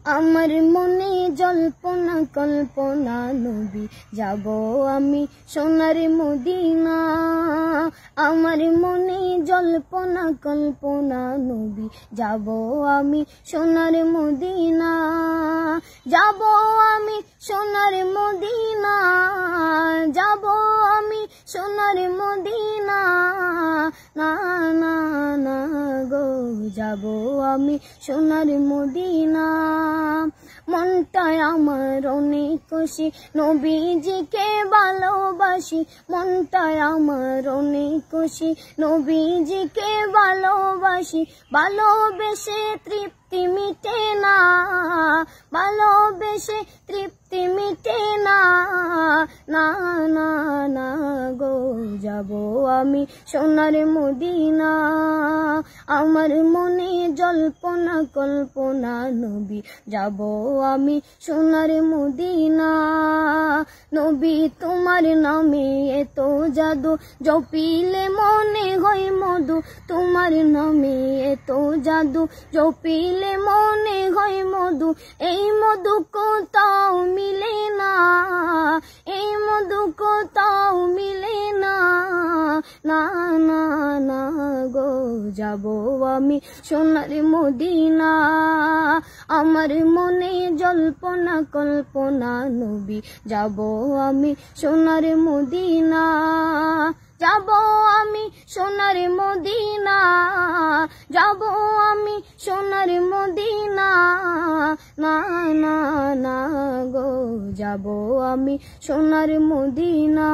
আমার মনে জল্পনা কল্পনা নবী যাব আমি সোনার মদিনা। আমার মনে জল্পনা কল্পনা নবী যাব আমি সোনার মদিনা। যাব আমি সোনার মদিনা, যাব আমি সোনার মদিনা। না না না গো, যাব আমি সোনার মদিনা। মনটায় আমার অনেক খুশি, নবীজিকে ভালোবাসি। মনটায় আমার অনেক খুশি, নবীজিকে ভালোবাসি। ভালোবেসে তৃপ্তি মিটে না, ভালোবেসে তৃপ্তি মিটে না। না না না গো, যাব আমি সোনার মদিনা। আমার মনে জল্পনা কল্পনা নবী যাব আমি সোনার মদিনা। নবী তোমার নামে এত জাদু, জপিলে মনে হয় মধু। তোমার নামে এত জাদু, জপিলে মনে হয় মধু। এই মধু কোথাও মিলে না, এই মধু কোথাও মিলে না। না না না গো, যাব আমি সোনার মদিনা। আমার মনে জল্পনা কল্পনা নবী যাব আমি সোনার মদিনা। যাব আমি সোনার মদিনা, যাব আমি সোনার মদিনা। না না না গো, যাব আমি সোনার মদিনা।